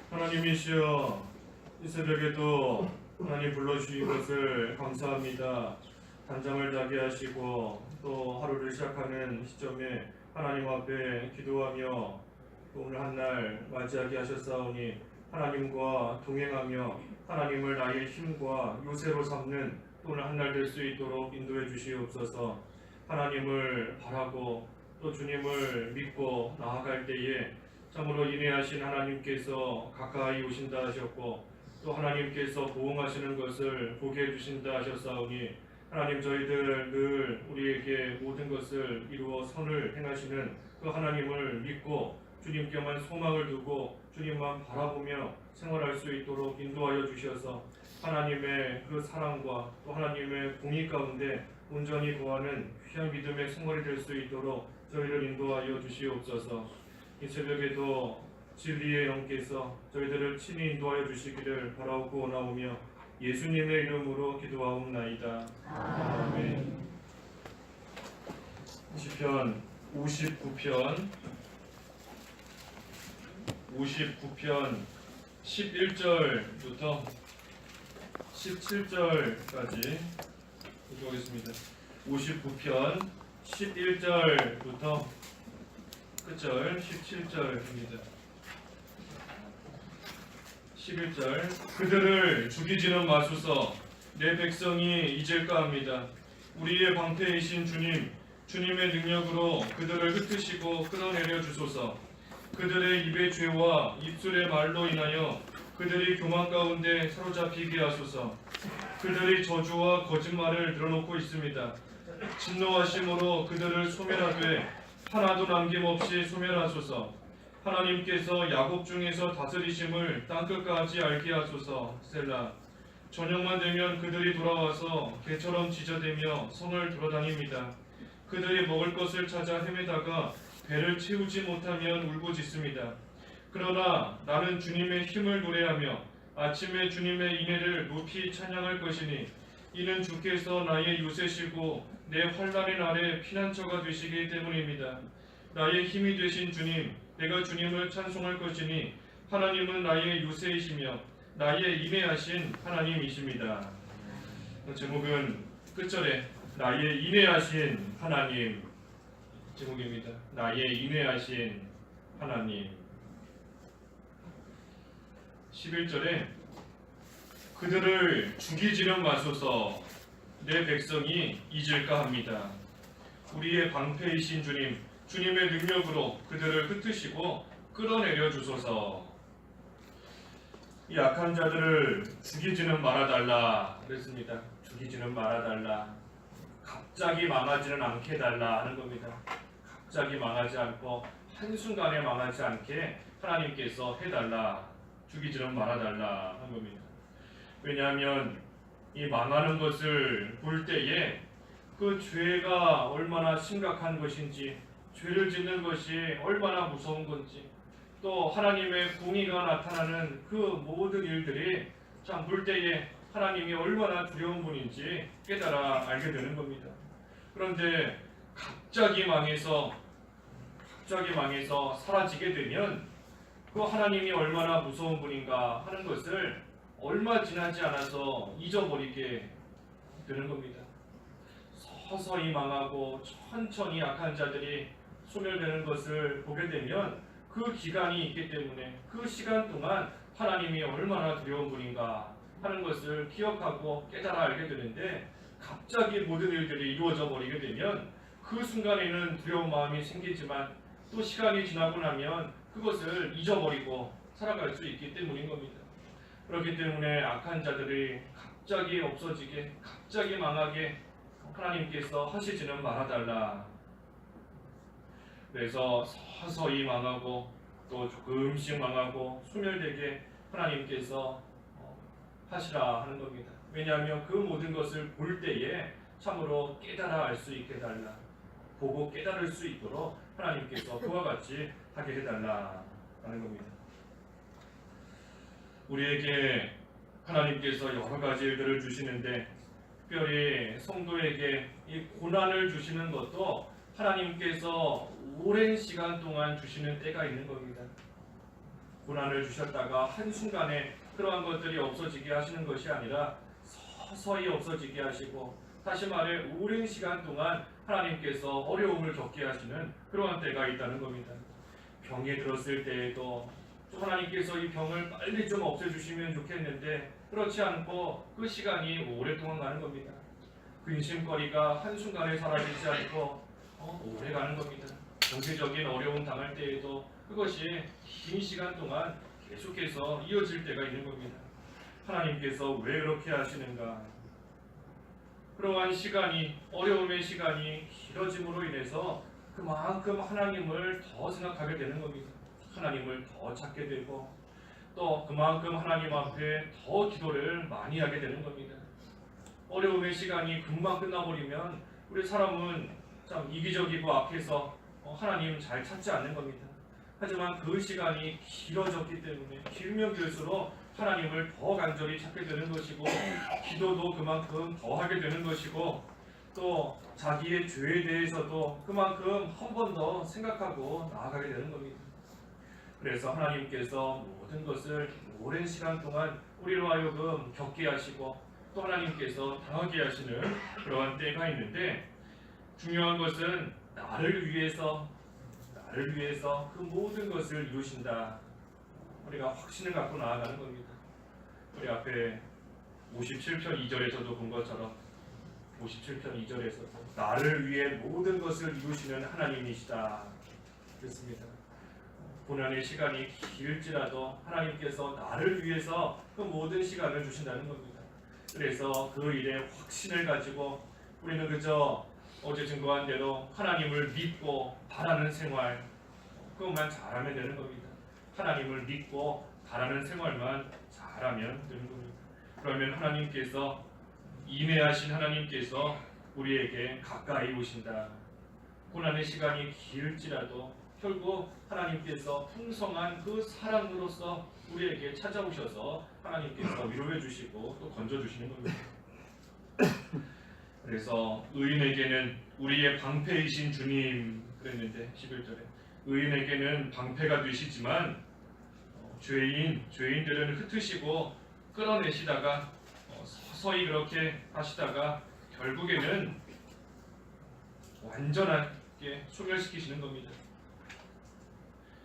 하나님이시여, 이 새벽에도 하나님 불러주신 것을 감사합니다. 단장을 자게 하시고 또 하루를 시작하는 시점에 하나님 앞에 기도하며 또 오늘 한날 맞이하게 하셨사오니 하나님과 동행하며 하나님을 나의 힘과 요새로 삼는 오늘 한날 될 수 있도록 인도해 주시옵소서. 하나님을 바라고 또 주님을 믿고 나아갈 때에 참으로 인내하신 하나님께서 가까이 오신다 하셨고 또 하나님께서 보응하시는 것을 보게 해주신다 하셨사오니 하나님 저희들 늘 우리에게 모든 것을 이루어 선을 행하시는 그 하나님을 믿고 주님께만 소망을 두고 주님만 바라보며 생활할 수 있도록 인도하여 주셔서 하나님의 그 사랑과 또 하나님의 공의 가운데 온전히 거하는 귀한 믿음의 생활이 될 수 있도록 저희를 인도하여 주시옵소서. 이 새벽에도 진리의 영께서 저희들을 친히 인도하여 주시기를 바라고 원하오며 예수님의 이름으로 기도하옵나이다. 아멘. 시편 59편 11절부터 17절까지 읽어보겠습니다. 59편 11절부터 끝절 17절입니다. 11절 그들을 죽이지는 마소서 내 백성이 잊을까 합니다. 우리의 방패이신 주님 주님의 능력으로 그들을 흩으시고 끌어내려 주소서. 그들의 입의 죄와 입술의 말로 인하여 그들이 교만 가운데 사로잡히게 하소서. 그들이 저주와 거짓말을 늘어놓고 있습니다. 진노하심으로 그들을 소멸하되 하나도 남김없이 소멸하소서. 하나님께서 야곱 중에서 다스리심을 땅끝까지 알게 하소서. 셀라. 저녁만 되면 그들이 돌아와서 개처럼 지저대며 성을 돌아다닙니다. 그들이 먹을 것을 찾아 헤매다가 배를 채우지 못하면 울부짖습니다. 그러나 나는 주님의 힘을 노래하며 아침에 주님의 인애를 높이 찬양할 것이니 이는 주께서 나의 요새시고 내 환난의 날에 피난처가 되시기 때문입니다. 나의 힘이 되신 주님, 내가 주님을 찬송할 것이니 하나님은 나의 요새이시며 나의 인애하신 하나님이십니다. 제목은 끝절에 나의 인애하신 하나님 제목입니다. 나의 인애하신 하나님. 11절에 그들을 죽이지는 마소서 내 백성이 잊을까 합니다. 우리의 방패이신 주님, 주님의 능력으로 그들을 흩으시고 끌어내려 주소서. 이 악한 자들을 죽이지는 말아달라 그랬습니다. 죽이지는 말아달라. 갑자기 망하지는 않게 해달라 하는 겁니다. 갑자기 망하지 않고 한순간에 망하지 않게 하나님께서 해달라. 죽이지는 말아달라 하는 겁니다. 왜냐하면 이 망하는 것을 볼 때에 그 죄가 얼마나 심각한 것인지, 죄를 짓는 것이 얼마나 무서운 건지, 또 하나님의 공의가 나타나는 그 모든 일들이 참 볼 때에 하나님이 얼마나 두려운 분인지 깨달아 알게 되는 겁니다. 그런데 갑자기 망해서 사라지게 되면 그 하나님이 얼마나 무서운 분인가 하는 것을 얼마 지나지 않아서 잊어버리게 되는 겁니다. 서서히 망하고 천천히 악한 자들이 소멸되는 것을 보게 되면 그 기간이 있기 때문에 그 시간 동안 하나님이 얼마나 두려운 분인가 하는 것을 기억하고 깨달아 알게 되는데, 갑자기 모든 일들이 이루어져 버리게 되면 그 순간에는 두려운 마음이 생기지만 또 시간이 지나고 나면 그것을 잊어버리고 살아갈 수 있기 때문인 겁니다. 그렇기 때문에 악한 자들이 갑자기 없어지게, 갑자기 망하게 하나님께서 하시지는 말아달라. 그래서 서서히 망하고 또 조금씩 망하고 소멸되게 하나님께서 하시라 하는 겁니다. 왜냐하면 그 모든 것을 볼 때에 참으로 깨달아 알 수 있게 해달라. 보고 깨달을 수 있도록 하나님께서 그와 같이 하게 해달라 하는 겁니다. 우리에게 하나님께서 여러 가지 일들을 주시는데, 특별히 성도에게 이 고난을 주시는 것도 하나님께서 오랜 시간 동안 주시는 때가 있는 겁니다. 고난을 주셨다가 한순간에 그러한 것들이 없어지게 하시는 것이 아니라 서서히 없어지게 하시고, 다시 말해 오랜 시간 동안 하나님께서 어려움을 겪게 하시는 그러한 때가 있다는 겁니다. 병에 들었을 때에도 하나님께서 이 병을 빨리 좀 없애주시면 좋겠는데 그렇지 않고 그 시간이 오랫동안 가는 겁니다. 근심거리가 한순간에 사라지지 않고 오래 가는 겁니다. 경제적인 어려움 당할 때에도 그것이 긴 시간 동안 계속해서 이어질 때가 있는 겁니다. 하나님께서 왜 그렇게 하시는가? 그러한 시간이, 어려움의 시간이 길어짐으로 인해서 그만큼 하나님을 더 생각하게 되는 겁니다. 하나님을 더 찾게 되고 또 그만큼 하나님 앞에 더 기도를 많이 하게 되는 겁니다. 어려움의 시간이 금방 끝나버리면 우리 사람은 참 이기적이고 악해서 하나님 잘 찾지 않는 겁니다. 하지만 그 시간이 길어졌기 때문에 길면 길수록 하나님을 더 간절히 찾게 되는 것이고, 기도도 그만큼 더 하게 되는 것이고, 또 자기의 죄에 대해서도 그만큼 한 번 더 생각하고 나아가게 되는 겁니다. 그래서 하나님께서 모든 것을 오랜 시간 동안 우리로 하여금 겪게 하시고 또 하나님께서 당하게 하시는 그러한 때가 있는데, 중요한 것은 나를 위해서 그 모든 것을 이루신다. 우리가 확신을 갖고 나아가는 겁니다. 우리 앞에 57편 2절에서도 본 것처럼 57편 2절에서 나를 위해 모든 것을 이루시는 하나님이시다 그랬습니다. 고난의 시간이 길지라도 하나님께서 나를 위해서 그 모든 시간을 주신다는 겁니다. 그래서 그 일에 확신을 가지고 우리는 그저 어제 증거한 대로 하나님을 믿고 바라는 생활, 그것만 잘하면 되는 겁니다. 하나님을 믿고 바라는 생활만 잘하면 되는 겁니다. 그러면 하나님께서, 인내하신 하나님께서 우리에게 가까이 오신다. 고난의 시간이 길지라도 결국 하나님께서 풍성한 그 사랑으로서 우리에게 찾아오셔서 하나님께서 위로해 주시고 또 건져 주시는 겁니다. 그래서 의인에게는 우리의 방패이신 주님 그랬는데 11절에 의인에게는 방패가 되시지만 죄인들은 흩으시고 끌어내시다가 서서히 그렇게 하시다가 결국에는 완전하게 소멸시키시는 겁니다.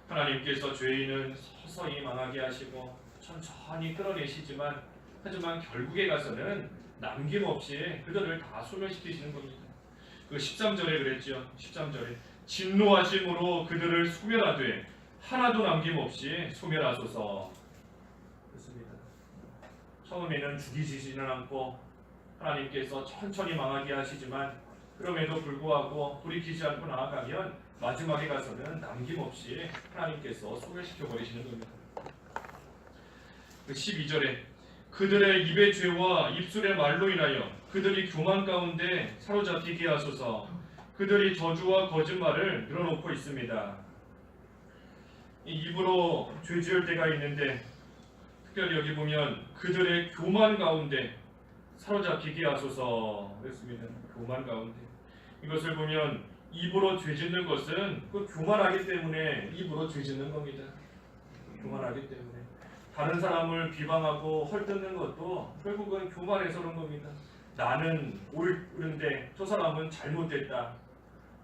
하나님께서 죄인은 서서히 망하게 하시고 천천히 끌어내시지만, 하지만 결국에 가서는 남김없이 그들을 다 소멸시키시는 겁니다. 그 13절에 그랬죠. 13절에 진노하심으로 그들을 소멸하되 하나도 남김없이 소멸하소서. 그렇습니다. 처음에는 죽이시지는 않고 하나님께서 천천히 망하게 하시지만, 그럼에도 불구하고 돌이키지 않고 나아가면 마지막에 가서는 남김없이 하나님께서 소멸시켜 버리시는 겁니다. 12절에 그들의 입의 죄와 입술의 말로 인하여 그들이 교만 가운데 사로잡히게 하소서. 그들이 저주와 거짓말을 늘어놓고 있습니다. 입으로 죄 지을 때가 있는데, 특별히 여기 보면 그들의 교만 가운데 사로잡히게 하소서 그랬습니다. 교만 가운데. 이것을 보면 입으로 죄 짓는 것은 그 교만하기 때문에 입으로 죄 짓는 겁니다. 교만하기 때문에. 다른 사람을 비방하고 헐뜯는 것도 결국은 교만해서 그런 겁니다. 나는 옳은데 저 사람은 잘못됐다.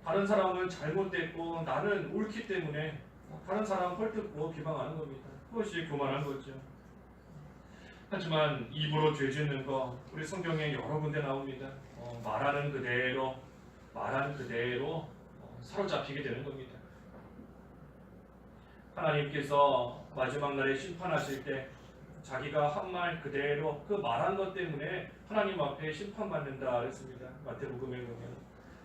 다른 사람은 잘못됐고 나는 옳기 때문에 다른 사람 헐뜯고 비방하는 겁니다. 그것이 교만한 거죠. 하지만 입으로 죄 짓는 거 우리 성경에 여러 군데 나옵니다. 말하는 그대로 사로잡히게 되는 겁니다. 하나님께서 마지막 날에 심판하실 때 자기가 한 말 그대로 그 말한 것 때문에 하나님 앞에 심판받는다 그랬습니다. 마태복음에 보면.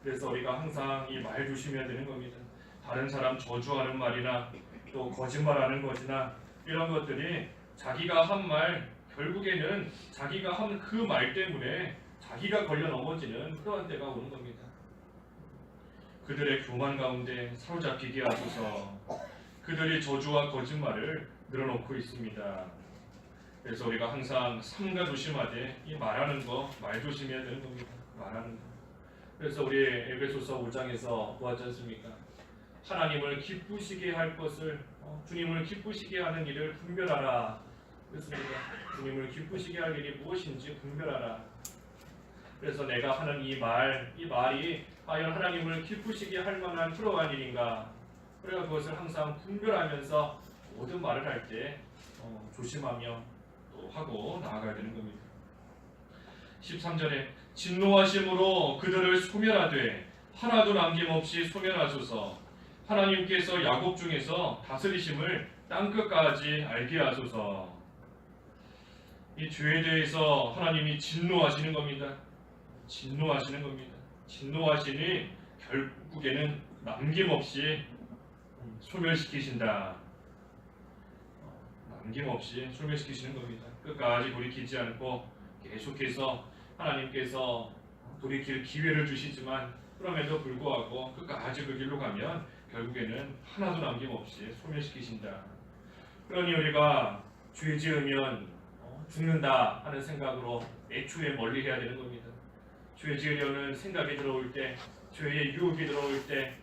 그래서 우리가 항상 이 말 조심해야 되는 겁니다. 다른 사람 저주하는 말이나 또 거짓말하는 것이나 이런 것들이 자기가 한 말, 결국에는 자기가 한 그 말 때문에 자기가 걸려 넘어지는 그런 때가 오는 겁니다. 그들의 교만 가운데 사로잡히게 하소서. 그들이 저주와 거짓말을 늘어놓고 있습니다. 그래서 우리가 항상 삼가 조심하되 이 말하는 거, 말 조심해야 되는 겁니다. 말하는 거. 그래서 우리 에베소서 5장에서 보았지 않습니까? 하나님을 기쁘시게 할 것을 주님을 기쁘시게 하는 일을 분별하라. 그렇습니다. 주님을 기쁘시게 할 일이 무엇인지 분별하라. 그래서 내가 하는 이 말이 과연 하나님을 기쁘시게 할 만한 그러한 일인가? 우리가 그것을 항상 분별하면서 모든 말을 할 때 조심하며 또 하고 나아가야 되는 겁니다. 13절에 진노하심으로 그들을 소멸하되 하나도 남김없이 소멸하소서. 하나님께서 야곱 중에서 다스리심을 땅끝까지 알게 하소서. 이 죄에 대해서 하나님이 진노하시는 겁니다. 진노하시는 겁니다. 진노하시니 결국에는 남김없이 소멸시키신다. 남김없이 소멸시키시는 겁니다. 끝까지 돌이키지 않고 계속해서 하나님께서 돌이킬 기회를 주시지만 그럼에도 불구하고 끝까지 그 길로 가면 결국에는 하나도 남김없이 소멸시키신다. 그러니 우리가 죄 지으면 죽는다 하는 생각으로 애초에 멀리해야 되는 겁니다. 죄 지으려는 생각이 들어올 때, 죄의 유혹이 들어올 때,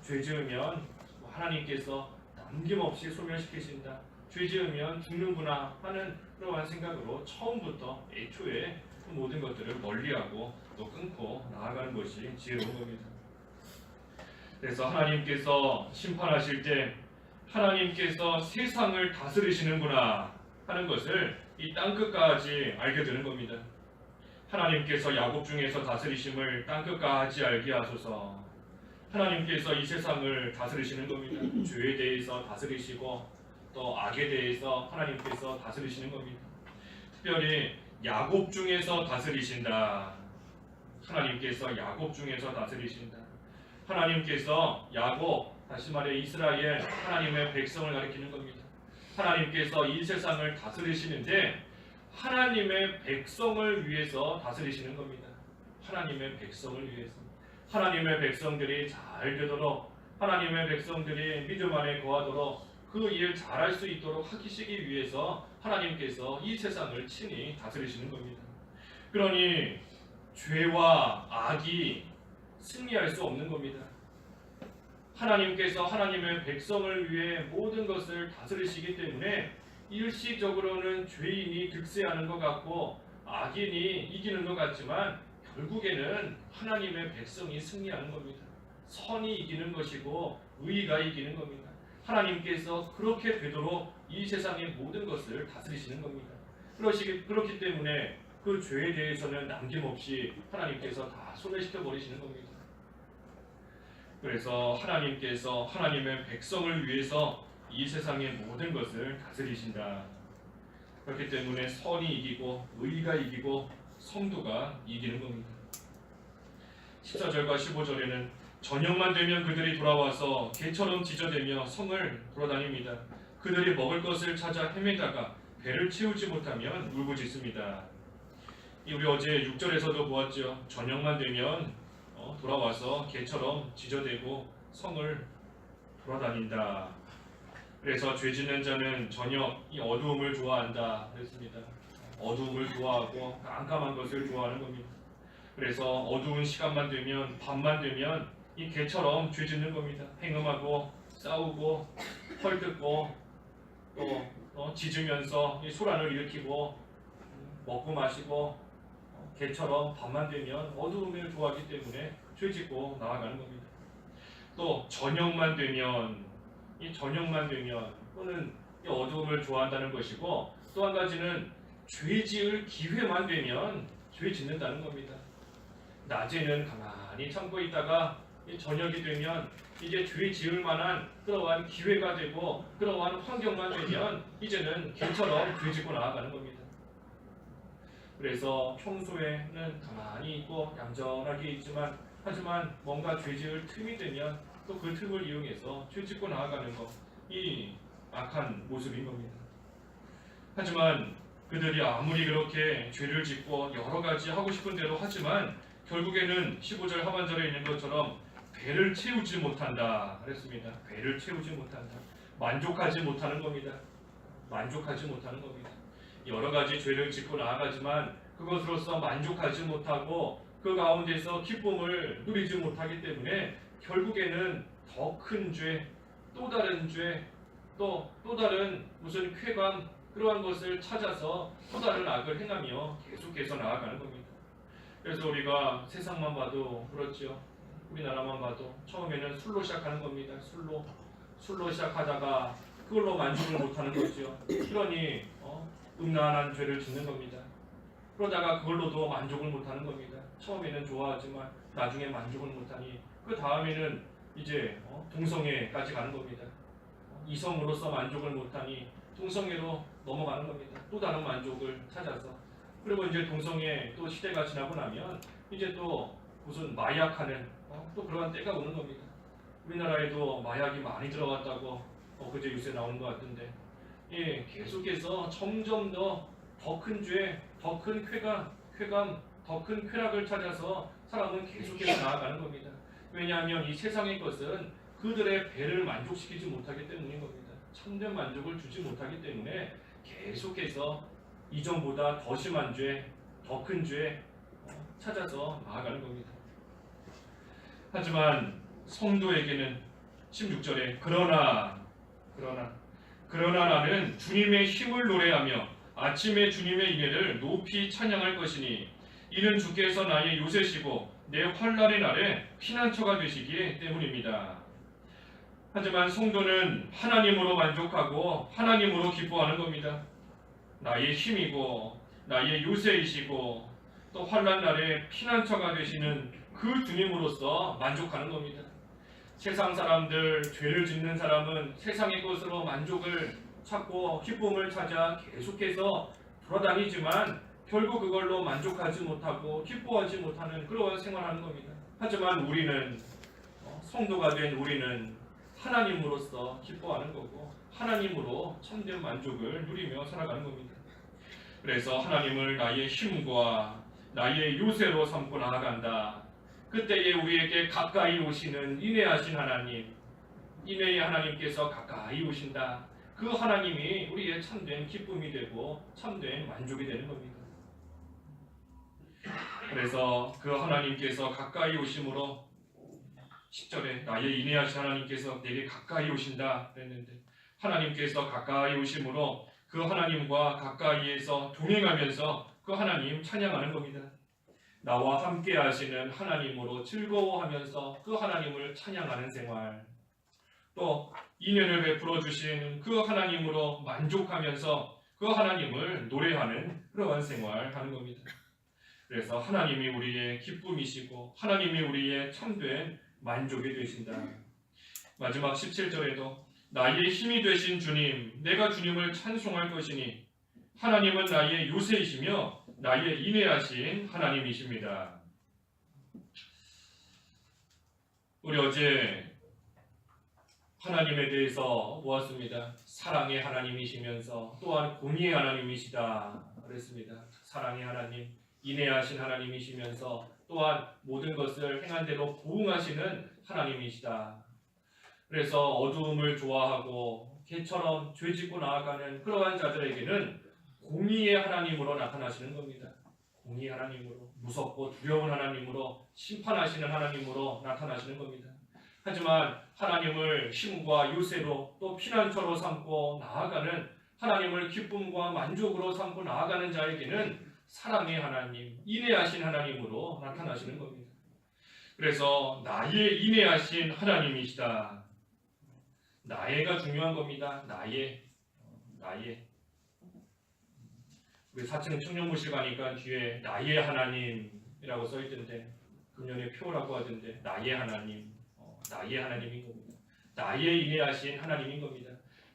죄 지으면 하나님께서 남김없이 소멸시키신다. 죄 지으면 죽는구나 하는 그러한 생각으로 처음부터 애초에 모든 것들을 멀리하고 또 끊고 나아가는 것이 지혜로운 겁니다. 그래서 하나님께서 심판하실 때 하나님께서 세상을 다스리시는구나 하는 것을 이 땅끝까지 알게 되는 겁니다. 하나님께서 야곱 중에서 다스리심을 땅끝까지 알게 하소서. 하나님께서 이 세상을 다스리시는 겁니다. 죄에 대해서 다스리시고 또 악에 대해서 하나님께서 다스리시는 겁니다. 특별히 야곱 중에서 다스리신다. 하나님께서 야곱 중에서 다스리신다. 하나님께서 야곱, 다시 말해 이스라엘 하나님의 백성을 가리키는 겁니다. 하나님께서 이 세상을 다스리시는데 하나님의 백성을 위해서 다스리시는 겁니다. 하나님의 백성을 위해서. 하나님의 백성들이 잘 되도록, 하나님의 백성들이 믿음 안에 거하도록 그 일 잘할 수 있도록 하시기 위해서 하나님께서 이 세상을 친히 다스리시는 겁니다. 그러니 죄와 악이 승리할 수 없는 겁니다. 하나님께서 하나님의 백성을 위해 모든 것을 다스리시기 때문에 일시적으로는 죄인이 득세하는 것 같고 악인이 이기는 것 같지만 결국에는 하나님의 백성이 승리하는 겁니다. 선이 이기는 것이고 의가 이기는 겁니다. 하나님께서 그렇게 되도록 이 세상의 모든 것을 다스리시는 겁니다. 그렇기 때문에 그 죄에 대해서는 남김없이 하나님께서 다 소멸시켜 버리시는 겁니다. 그래서 하나님께서 하나님의 백성을 위해서 이 세상의 모든 것을 다스리신다. 그렇기 때문에 선이 이기고 의가 이기고 성도가 이기는 겁니다. 14절과 15절에는 저녁만 되면 그들이 돌아와서 개처럼 지저대며 성을 돌아다닙니다. 그들이 먹을 것을 찾아 헤매다가 배를 채우지 못하면 울부짖습니다. 우리 어제 6절에서도 보았죠. 저녁만 되면 돌아와서 개처럼 지저대고 성을 돌아다닌다. 그래서 죄 짓는 자는 저녁 이 어두움을 좋아한다 그랬습니다. 어두움을 좋아하고 깜깜한 것을 좋아하는 겁니다. 그래서 어두운 시간만 되면 밤만 되면 이 개처럼 죄 짓는 겁니다. 행음하고 싸우고 헐뜯고 또 짖으면서 이 소란을 일으키고 먹고 마시고 개처럼 밤만 되면 어두움을 좋아하기 때문에 죄 짓고 나아가는 겁니다. 또 저녁만 되면 또는 이 어두움을 좋아한다는 것이고 또 한 가지는 죄 지을 기회만 되면 죄 짓는다는 겁니다. 낮에는 가만히 참고 있다가 저녁이 되면 이제 죄 지을 만한 그러한 기회가 되고 그러한 환경만 되면 이제는 개처럼 죄 짓고 나아가는 겁니다. 그래서 평소에는 가만히 있고 얌전하게 있지만 하지만 뭔가 죄 지을 틈이 되면 또 그 틈을 이용해서 죄 짓고 나아가는 것, 이 악한 모습인 겁니다. 하지만 그들이 아무리 그렇게 죄를 짓고 여러 가지 하고 싶은 대로 하지만 결국에는 15절 하반절에 있는 것처럼 배를 채우지 못한다 그랬습니다. 배를 채우지 못한다. 만족하지 못하는 겁니다. 만족하지 못하는 겁니다. 여러 가지 죄를 짓고 나아가지만 그것으로서 만족하지 못하고 그 가운데서 기쁨을 누리지 못하기 때문에 결국에는 더 큰 죄, 또 다른 죄, 또 다른 무슨 쾌감 그러한 것을 찾아서 또 다른 악을 행하며 계속해서 나아가는 겁니다. 그래서 우리가 세상만 봐도 그렇죠. 우리나라만 봐도 처음에는 술로 시작하는 겁니다. 술로 시작하다가 그걸로 만족을 못하는 거죠. 그러니 음란한 죄를 짓는 겁니다. 그러다가 그걸로도 만족을 못하는 겁니다. 처음에는 좋아하지만 나중에 만족을 못하니 그 다음에는 이제 동성애까지 가는 겁니다. 이성으로서 만족을 못하니 동성애로 넘어가는 겁니다. 또 다른 만족을 찾아서. 그리고 이제 동성애 또 시대가 지나고 나면 이제 또 무슨 마약하는 또 그러한 때가 오는 겁니다. 우리나라에도 마약이 많이 들어갔다고 그제 뉴스에 나오는 것 같은데, 예, 계속해서 점점 더 큰 죄, 더 큰 쾌감, 더 큰 쾌락을 찾아서 사람은 계속해서 나아가는 겁니다. 왜냐하면 이 세상의 것은 그들의 배를 만족시키지 못하기 때문인 겁니다. 참된 만족을 주지 못하기 때문에 계속해서 이전보다 더 심한 죄, 더 큰 죄 찾아서 나아가는 겁니다. 하지만 성도에게는 16절에 그러나 나는 주님의 힘을 노래하며 아침에 주님의 인애를 높이 찬양할 것이니 이는 주께서 나의 요새시고 내 환난의 날에 피난처가 되시기 때문입니다. 하지만 성도는 하나님으로 만족하고 하나님으로 기뻐하는 겁니다. 나의 힘이고 나의 요새이시고 또 환난 날에 피난처가 되시는 그 주님으로서 만족하는 겁니다. 세상 사람들, 죄를 짓는 사람은 세상의 것으로 만족을 찾고 기쁨을 찾아 계속해서 돌아다니지만 결국 그걸로 만족하지 못하고 기뻐하지 못하는 그런 생활하는 겁니다. 하지만 우리는 성도가 된 우리는 하나님으로서 기뻐하는 거고 하나님으로 참된 만족을 누리며 살아가는 겁니다. 그래서 하나님을 나의 힘과 나의 요새로 삼고 나아간다. 그때에 우리에게 가까이 오시는 인애하신 하나님, 인애의 하나님께서 가까이 오신다. 그 하나님이 우리의 참된 기쁨이 되고 참된 만족이 되는 겁니다. 그래서 그 하나님께서 가까이 오심으로 10절에 나의 인애하신 하나님께서 내게 가까이 오신다 그랬는데, 하나님께서 가까이 오심으로 그 하나님과 가까이에서 동행하면서 그 하나님 찬양하는 겁니다. 나와 함께 하시는 하나님으로 즐거워하면서 그 하나님을 찬양하는 생활, 또 인연을 베풀어 주신 그 하나님으로 만족하면서 그 하나님을 노래하는 그러한 생활 하는 겁니다. 그래서 하나님이 우리의 기쁨이시고 하나님이 우리의 참된 만족이 되신다. 마지막 17절에도 나의 힘이 되신 주님, 내가 주님을 찬송할 것이니 하나님은 나의 요새이시며 나의 인애하신 하나님이십니다. 우리 어제 하나님에 대해서 보았습니다. 사랑의 하나님이시면서 또한 공의의 하나님이시다 그랬습니다. 사랑의 하나님, 인애하신 하나님이시면서 또한 모든 것을 행한 대로 보응하시는 하나님이시다. 그래서 어두움을 좋아하고 개처럼 죄짓고 나아가는 그러한 자들에게는 공의의 하나님으로 나타나시는 겁니다. 공의의 하나님으로, 무섭고 두려운 하나님으로, 심판하시는 하나님으로 나타나시는 겁니다. 하지만 하나님을 힘과 요새로 또 피난처로 삼고 나아가는, 하나님을 기쁨과 만족으로 삼고 나아가는 자에게는 사랑의 하나님, 인애하신 하나님으로 나타나시는 겁니다. 그래서 나의 인애하신 하나님이시다. 나의가 중요한 겁니다. 나의. 우리 4층 청년부실 가니까 뒤에 나의 하나님이라고 써있던데, 금년에 표라고 하던데 나의 하나님, 나의 하나님인 겁니다. 나의 인애하신 하나님인 겁니다.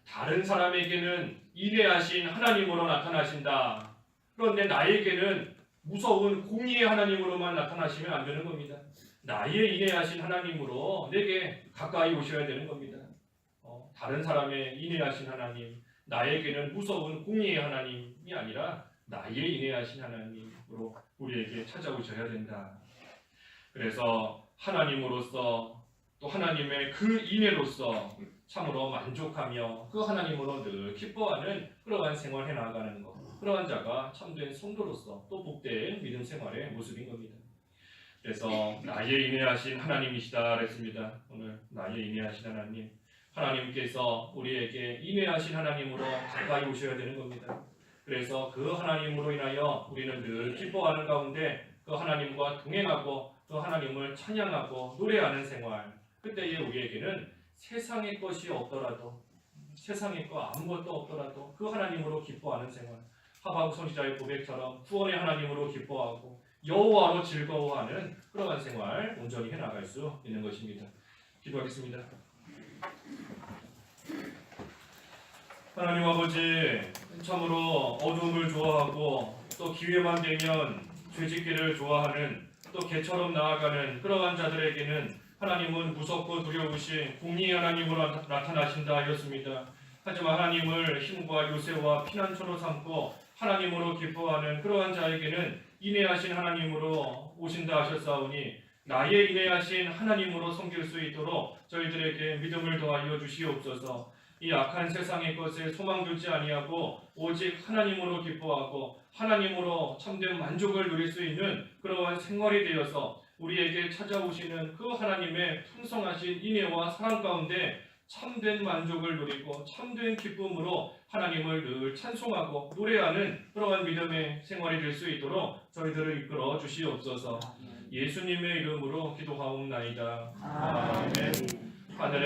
다른 사람에게는 인애하신 하나님으로 나타나신다. 그런데 나에게는 무서운 공의의 하나님으로만 나타나시면 안 되는 겁니다. 나의 인애하신 하나님으로 내게 가까이 오셔야 되는 겁니다. 다른 사람의 인애하신 하나님, 나에게는 무서운 공의의 하나님이 아니라 나의 인애하신 하나님으로 우리에게 찾아오셔야 된다. 그래서 하나님으로서 또 하나님의 그 인애로서 참으로 만족하며 그 하나님으로 늘 기뻐하는 그러한 생활을 해나가는 것, 그러한 자가 참된 성도로서 또 복된 믿음 생활의 모습인 겁니다. 그래서 나의 인애하신 하나님이시다 그랬습니다. 오늘 나의 인애하신 하나님, 하나님께서 우리에게 인내하신 하나님으로 가까이 오셔야 되는 겁니다. 그래서 그 하나님으로 인하여 우리는 늘 기뻐하는 가운데 그 하나님과 동행하고 그 하나님을 찬양하고 노래하는 생활, 그때에 우리에게는 세상의 것이 없더라도, 세상의 것 아무것도 없더라도 그 하나님으로 기뻐하는 생활, 하박국 선지자의 고백처럼 구원의 하나님으로 기뻐하고 여호와로 즐거워하는 그러한 생활 온전히 해나갈 수 있는 것입니다. 기도하겠습니다. 하나님 아버지, 참으로 어두움을 좋아하고 또 기회만 되면 죄짓기를 좋아하는 또 개처럼 나아가는 그러한 자들에게는 하나님은 무섭고 두려우신 공의의 하나님으로 나타나신다 하였습니다. 하지만 하나님을 힘과 요새와 피난처로 삼고 하나님으로 기뻐하는 그러한 자에게는 인내하신 하나님으로 오신다 하셨사오니 나의 인내하신 하나님으로 섬길 수 있도록 저희들에게 믿음을 더하여 주시옵소서. 이 악한 세상의 것에 소망 두지 아니하고 오직 하나님으로 기뻐하고 하나님으로 참된 만족을 누릴 수 있는 그러한 생활이 되어서 우리에게 찾아오시는 그 하나님의 풍성하신 인애와 사랑 가운데 참된 만족을 누리고 참된 기쁨으로 하나님을 늘 찬송하고 노래하는 그러한 믿음의 생활이 될 수 있도록 저희들을 이끌어 주시옵소서. 예수님의 이름으로 기도하옵나이다. 아멘. 하늘의